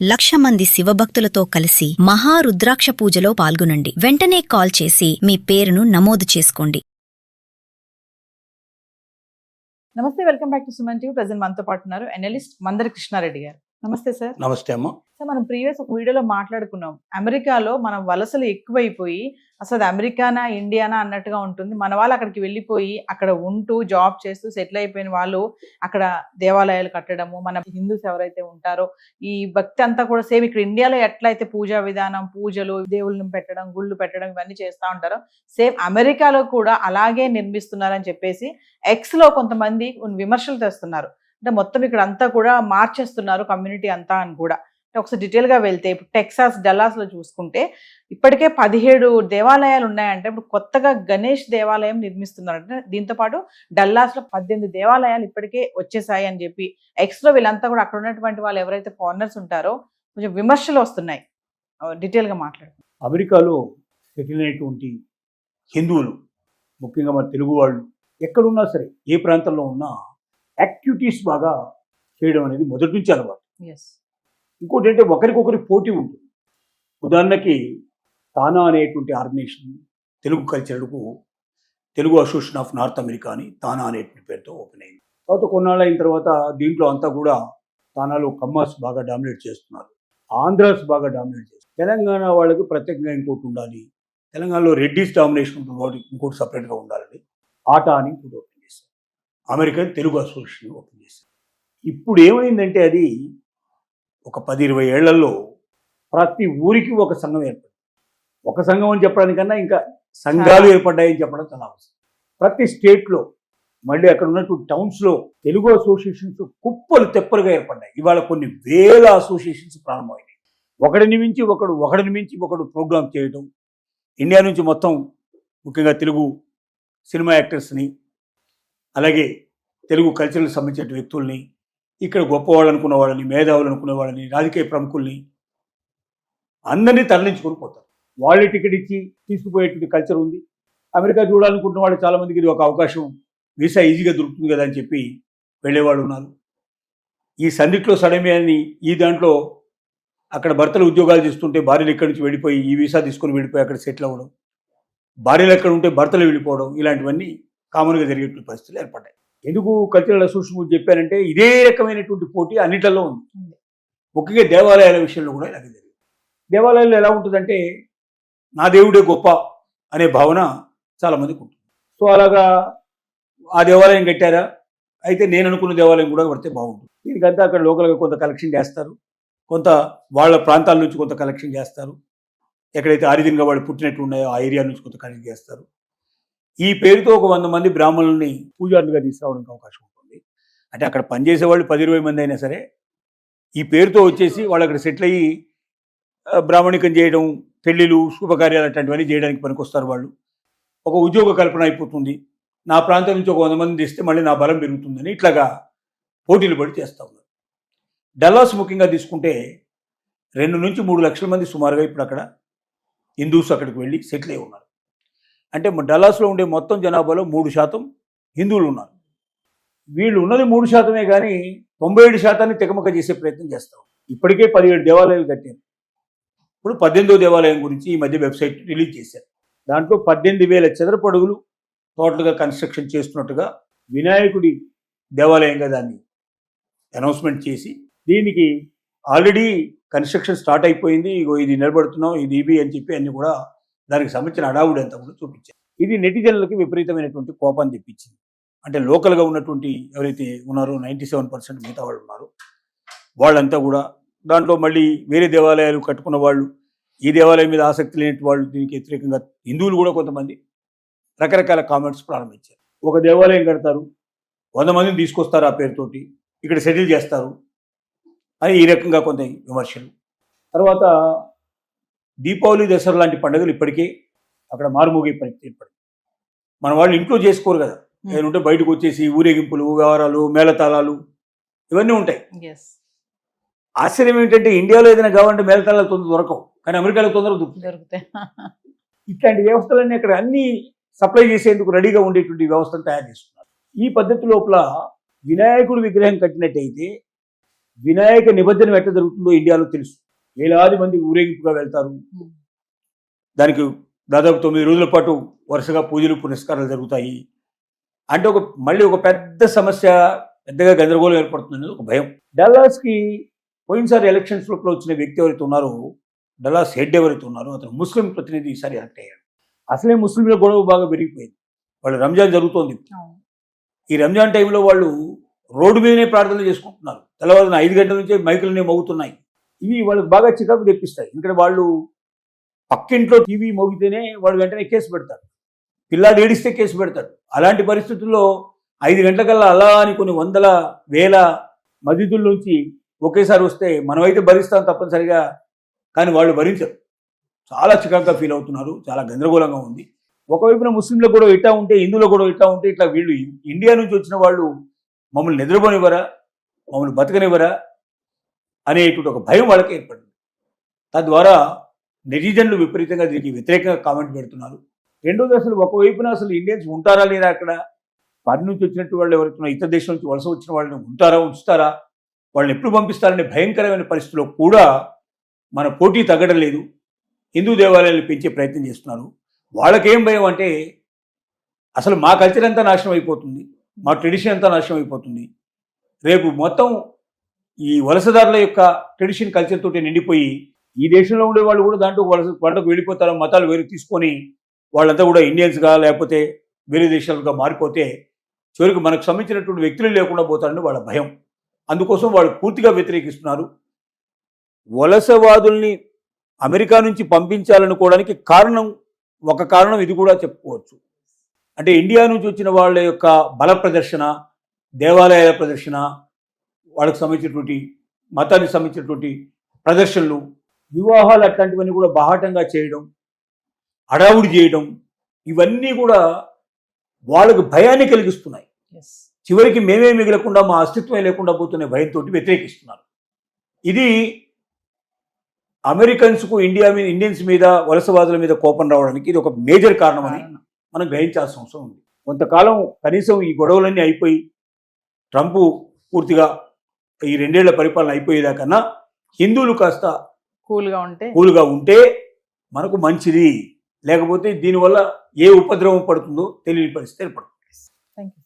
1,00,000 మంది శివభక్తులతో కలిసి మహారుద్రాక్ష పూజలో పాల్గొనండి. వెంటనే కాల్ చేసి మీ పేరును నమోదు చేసుకోండి. నమస్తే, welcome back to Suman TV. Present మనతో పాటు ఉన్నారు ఎనలిస్ట్ మందరి కృష్ణారెడ్డి గారు. నమస్తే సార్. నమస్తే అమ్మ. సార్, మనం ప్రీవియస్ ఒక వీడియోలో మాట్లాడుకున్నాం, అమెరికాలో మనం వలసలు ఎక్కువైపోయి అసలు అమెరికానా ఇండియానా అన్నట్టుగా ఉంటుంది. మన వాళ్ళు అక్కడికి వెళ్ళిపోయి అక్కడ ఉంటూ జాబ్ చేస్తూ సెటిల్ అయిపోయిన వాళ్ళు అక్కడ దేవాలయాలు కట్టడము, మన హిందూస్ ఎవరైతే ఉంటారో ఈ భక్తి అంతా కూడా సేమ్ ఇక్కడ ఇండియాలో ఎట్లయితే పూజా విధానం, పూజలు, దేవుళ్ళని పెట్టడం, గుళ్ళు పెట్టడం ఇవన్నీ చేస్తూ ఉంటారో సేమ్ అమెరికాలో కూడా అలాగే నిర్మిస్తున్నారని చెప్పేసి ఎక్స్లో కొంతమంది విమర్శలు తెస్తున్నారు. అంటే మొత్తం ఇక్కడ అంతా కూడా మార్చేస్తున్నారు కమ్యూనిటీ అంతా అని కూడా. ఒకసారి డీటెయిల్గా వెళ్తే ఇప్పుడు టెక్సాస్ డల్లాస్లో చూసుకుంటే ఇప్పటికే 17 దేవాలయాలు ఉన్నాయంటే ఇప్పుడు కొత్తగా గణేష్ దేవాలయం నిర్మిస్తున్నారంటే దీంతోపాటు డల్లాస్లో 18 దేవాలయాలు ఇప్పటికే వచ్చేసాయి అని చెప్పి ఎక్స్లో వీళ్ళంతా కూడా అక్కడ ఉన్నటువంటి వాళ్ళు ఎవరైతే ఫారినర్స్ ఉంటారో కొంచెం విమర్శలు వస్తున్నాయి. డీటెయిల్గా మాట్లాడుతున్నాం. అమెరికాలో సెటిల్ అయినటువంటి హిందువులు, ముఖ్యంగా మన తెలుగు వాళ్ళు ఎక్కడున్నా సరే, ఏ ప్రాంతంలో ఉన్నా యాక్టివిటీస్ బాగా చేయడం అనేది మొదటి నుంచి అలవాటు. ఇంకోటి అంటే ఒకరికొకరి పోటీ ఉంటుంది. ఉదాహరణకి తానా అనేటువంటి ఆర్గనైజేషన్ తెలుగు కల్చర్కు Telugu association of North America అని తానా అనేటువంటి పేరుతో ఓపెన్ అయింది. తర్వాత కొన్నాళ్ళు అయిన తర్వాత దీంట్లో అంతా కూడా తానాలో కమ్మాస్ బాగా డామినేట్ చేస్తున్నారు, ఆంధ్రాస్ బాగా డామినేట్ చేస్తున్నారు. తెలంగాణ వాళ్ళకి ప్రత్యేకంగా ఇంకోటి ఉండాలి, తెలంగాణలో రెడ్డిస్ డామినేషన్ ఉంటుంది, ఇంకోటి సపరేట్గా ఉండాలని ఆటా అని ఇంకోటి ఓపెన్ చేశారు. అమెరికన్ తెలుగు అసోసియేషన్ ఓపెన్ చేశారు. ఇప్పుడు ఏమైందంటే అది ఒక 10-20 ఏళ్లలో ప్రతి ఊరికి ఒక సంఘం ఏర్పడింది. ఒక సంఘం అని చెప్పడానికన్నా ఇంకా సంఘాలు ఏర్పడ్డాయని చెప్పడం చాలా అవసరం. ప్రతి స్టేట్లో మళ్ళీ అక్కడ ఉన్నటువంటి టౌన్స్లో తెలుగు అసోసియేషన్స్ కుప్పలు తెప్పలుగా ఏర్పడ్డాయి. ఇవాళ కొన్ని వేల అసోసియేషన్స్ ప్రారంభమైనాయి. ఒకడిని మించి ఒకడు ప్రోగ్రామ్ చేయడం, ఇండియా నుంచి మొత్తం ముఖ్యంగా తెలుగు సినిమా యాక్టర్స్ని, అలాగే తెలుగు కల్చర్కి సంబంధించిన వ్యక్తుల్ని, ఇక్కడ గొప్పవాళ్ళు అనుకున్న వాళ్ళని, మేధావులు అనుకునే వాళ్ళని, రాజకీయ ప్రముఖుల్ని అందరినీ తరలించుకొని పోతారు. వాళ్ళే టికెట్ ఇచ్చి తీసుకుపోయేటువంటి కల్చర్ ఉంది. అమెరికా చూడాలనుకుంటున్న వాళ్ళు చాలామందికి ఇది ఒక అవకాశం, వీసా ఈజీగా దొరుకుతుంది కదా అని చెప్పి వెళ్ళేవాళ్ళు ఉన్నారు. ఈ సందిట్లో సడమే అని ఈ దాంట్లో అక్కడ భర్తలు ఉద్యోగాలు చేస్తుంటే భార్యలు ఇక్కడి నుంచి వెళ్ళిపోయి ఈ వీసా తీసుకొని వెళ్ళిపోయి అక్కడ సెటిల్ అవ్వడం, భార్యలు ఎక్కడ ఉంటే భర్తలు వెళ్ళిపోవడం, ఇలాంటివన్నీ కామన్గా జరిగేటువంటి పరిస్థితులు ఏర్పడ్డాయి. ఎందుకు కల్చరల్ అసోసియేషన్ గురించి చెప్పారంటే ఇదే రకమైనటువంటి పోటీ అన్నింటిలో ఉంది. ముఖ్యంగా దేవాలయాల విషయంలో కూడా ఇలాగే జరిగింది. దేవాలయాల్లో ఎలా ఉంటుందంటే నా దేవుడే గొప్ప అనే భావన చాలామందికి ఉంటుంది. సో అలాగా ఆ దేవాలయం కట్టారా, అయితే నేను అనుకున్న దేవాలయం కూడా పడితే బాగుంటుంది. దీనికంతా అక్కడ లోకల్గా కొంత కలెక్షన్ చేస్తారు, కొంత వాళ్ళ ప్రాంతాల నుంచి కొంత కలెక్షన్ చేస్తారు, ఎక్కడైతే ఆరిజిన్గా వాళ్ళు పుట్టినట్టు ఉన్నాయో ఆ ఏరియా నుంచి కొంత కలెక్ట్ చేస్తారు. ఈ పేరుతో ఒక 100 మంది బ్రాహ్మణుల్ని పూజారులుగా తీసుకురావడానికి అవకాశం ఉంటుంది. అంటే అక్కడ పనిచేసే వాళ్ళు 10-20 మంది అయినా సరే ఈ పేరుతో వచ్చేసి వాళ్ళు అక్కడ సెటిల్ అయ్యి బ్రాహ్మణికం చేయడం, పెళ్ళిళ్ళు, శుభకార్యాలు అట్లాంటివన్నీ చేయడానికి పనికొస్తారు. వాళ్ళు ఒక ఉద్యోగ కల్పన అయిపోతుంది. నా ప్రాంతం నుంచి ఒక 100 మంది తీస్తే మళ్ళీ నా బలం పెరుగుతుందని ఇట్లాగా పోటీలు పడి చేస్తూ ఉన్నారు. డల్లాస్ ముఖ్యంగా తీసుకుంటే 2-3 లక్షల మంది సుమారుగా ఇప్పుడు అక్కడ హిందూస్ అక్కడికి వెళ్ళి సెటిల్ అయి ఉన్నారు. అంటే డల్లాస్లో ఉండే మొత్తం జనాభాలో 3% హిందువులు ఉన్నారు. వీళ్ళు ఉన్నది 3% కానీ 97% తెగమక చేసే ప్రయత్నం చేస్తాం. ఇప్పటికే 17 దేవాలయాలు కట్టారు. ఇప్పుడు 18వ దేవాలయం గురించి ఈ మధ్య వెబ్సైట్ రిలీజ్ చేశారు. దాంట్లో 18,000 చదరపు అడుగులు టోటల్గా కన్స్ట్రక్షన్ చేస్తున్నట్టుగా వినాయకుడి దేవాలయంగా దాన్ని అనౌన్స్మెంట్ చేసి, దీనికి ఆల్రెడీ కన్స్ట్రక్షన్ స్టార్ట్ అయిపోయింది, ఇగో ఇది నిలబడుతున్నాం, ఇది ఇవి అని చెప్పి అన్ని కూడా దానికి సంబంధించిన అడావుడు అంతా కూడా చూపించారు. ఇది నెటిజన్లకి విపరీతమైనటువంటి కోపాన్ని తెప్పించింది. అంటే లోకల్గా ఉన్నటువంటి ఎవరైతే ఉన్నారో 97% మిగతా వాళ్ళు ఉన్నారు, వాళ్ళంతా కూడా దాంట్లో మళ్ళీ వేరే దేవాలయాలు కట్టుకున్న వాళ్ళు, ఈ దేవాలయం మీద ఆసక్తి లేని వాళ్ళు, దీనికి వ్యతిరేకంగా హిందువులు కూడా కొంతమంది రకరకాల కామెంట్స్ ప్రారంభించారు. ఒక దేవాలయం కడతారు, 100 మందిని తీసుకొస్తారు, ఆ పేరుతోటి ఇక్కడ సెటిల్ చేస్తారు అని ఈ రకంగా కొంత విమర్శలు. తర్వాత దీపావళి, దసరా లాంటి పండుగలు ఇప్పటికే అక్కడ మారుమోగే పరిస్థితి ఏర్పడింది. మన వాళ్ళు ఇంట్లో చేసుకోరు కదా, ఏదంటే బయటకు వచ్చేసి ఊరేగింపులు, వ్యవహారాలు, మేళతాళాలు ఇవన్నీ ఉంటాయి. ఆశ్చర్యం ఏంటంటే ఇండియాలో ఏదైనా కావాలంటే మేళతాళాలు తొందర దొరకవు, కానీ అమెరికాలో తొందరగా దొరుకుతాయి. ఇట్లాంటి వ్యవస్థలన్నీ అక్కడ అన్ని సప్లై చేసేందుకు రెడీగా ఉండేటువంటి వ్యవస్థను తయారు చేస్తున్నారు. ఈ పద్ధతి లోపల వినాయకుడి విగ్రహం కట్టినట్టయితే వినాయక నిమజ్జనం ఎట్లా జరుగుతుందో ఇండియాలో తెలుసు. వేలాది మంది ఊరేగింపుగా వెళ్తారు. దానికి దాదాపు 9 రోజుల పాటు వరుసగా పూజలు పునస్కారాలు జరుగుతాయి. అంటే మళ్ళీ ఒక పెద్ద సమస్య, పెద్దగా గందరగోళం ఏర్పడుతుంది ఒక భయం. డల్లాస్కి పోయినసారి ఎలక్షన్స్ లోపల వచ్చిన వ్యక్తి ఎవరైతే ఉన్నారో, డల్లాస్ హెడ్ ఎవరైతే ఉన్నారో, అతను ముస్లిం ప్రతినిధి ఈసారి ఎలక్ట్ అయ్యాడు. అసలే ముస్లింల గొడవ బాగా పెరిగిపోయింది. వాళ్ళు రంజాన్ జరుగుతోంది. ఈ రంజాన్ టైంలో వాళ్ళు రోడ్డు మీదనే ప్రార్థనలు చేసుకుంటున్నారు. తెల్లవారున 5 గంటల నుంచే మైకులనే మోగుతున్నాయి. ఇవి వాళ్ళకి బాగా చికాకు తెప్పిస్తాయి. ఎందుకంటే వాళ్ళు పక్కింట్లో టీవీ మోగితేనే వాళ్ళు వెంటనే కేసు పెడతారు. పిల్లాడు ఏడిస్తే కేసు పెడతారు. అలాంటి పరిస్థితుల్లో 5 గంటలకల్లా అలా అని కొన్ని వందల వేల మసీదుల్లోంచి ఒకేసారి వస్తే మనమైతే భరిస్తాం తప్పనిసరిగా, కానీ వాళ్ళు భరించరు. చాలా చికాకుగా ఫీల్ అవుతున్నారు. చాలా గందరగోళంగా ఉంది. ఒకవైపున ముస్లింల గొడవ ఇట్టా ఉంటే, హిందువుల గొడవ ఇట్టా ఉంటే, ఇట్లా వీళ్ళు ఇండియా నుంచి వచ్చిన వాళ్ళు మమ్మల్ని నిద్రపోనివ్వరా, మమ్మల్ని బతకనివ్వరా అనేటువంటి ఒక భయం వాళ్ళకి ఏర్పడింది. తద్వారా నెటిజన్లు విపరీతంగా దీనికి వ్యతిరేకంగా కామెంట్ పెడుతున్నారు. రెండోది, అసలు ఒకవైపున అసలు ఇండియన్స్ ఉంటారా లేదా, అక్కడ పని నుంచి వచ్చినట్టు వాళ్ళు ఎవరైతే ఇతర దేశం నుంచి వలస వచ్చిన వాళ్ళని ఉంటారా, ఉంచుతారా, వాళ్ళని ఎప్పుడు పంపిస్తారనే భయంకరమైన పరిస్థితిలో కూడా మన పోటీ తగ్గడం లేదు. హిందూ దేవాలయాలను పెంచే ప్రయత్నం చేస్తున్నారు. వాళ్ళకేం భయం అంటే, అసలు మా కల్చర్ అంతా నాశనం అయిపోతుంది, మా ట్రెడిషన్ అంతా నాశనం అయిపోతుంది. రేపు మొత్తం ఈ వలసదారుల యొక్క ట్రెడిషన్ కల్చర్ తోటి నిండిపోయి ఈ దేశంలో ఉండే వాళ్ళు కూడా దాంట్లో వాళ్ళకు వెళ్ళిపోతారు. మతాలు వేరు తీసుకొని వాళ్ళంతా కూడా ఇండియన్స్గా లేకపోతే వేరే దేశాలుగా మారిపోతే చివరికి మనకు సంబంధించినటువంటి వ్యక్తులు లేకుండా పోతారని వాళ్ళ భయం. అందుకోసం వాళ్ళు పూర్తిగా వ్యతిరేకిస్తున్నారు. వలసవాదుల్ని అమెరికా నుంచి పంపించాలనుకోవడానికి ఒక కారణం ఇది కూడా చెప్పుకోవచ్చు. అంటే ఇండియా నుంచి వచ్చిన వాళ్ళ యొక్క బల ప్రదర్శన, దేవాలయాల ప్రదర్శన, వాళ్ళకి సంబంధించినటువంటి మతానికి సంబంధించినటువంటి ప్రదర్శనలు, వివాహాలు అట్లాంటివన్నీ కూడా బాహాటంగా చేయడం, హడావుడి చేయడం, ఇవన్నీ కూడా వాళ్ళకు భయాన్ని కలిగిస్తున్నాయి. చివరికి మేమే మిగలకుండా మా అస్తిత్వమే లేకుండా పోతున్న భయంతో వ్యతిరేకిస్తున్నారు. ఇది అమెరికన్స్కు ఇండియన్స్ మీద, వలసవాదుల మీద కోపం రావడానికి ఇది ఒక మేజర్ కారణం అని మనం గ్రహించాల్సిన అవసరం ఉంది. కొంతకాలం కనీసం ఈ గొడవలన్నీ అయిపోయి ట్రంప్ పూర్తిగా ఈ 2 ఏళ్ల పరిపాలన అయిపోయేదాకన్నా హిందువులు కాస్త కూల్గా ఉంటే మనకు మంచిది. లేకపోతే దీనివల్ల ఏ ఉపద్రవం పడుతుందో తెలియని పరిస్థితి ఏర్పడుతుంది. Thank you.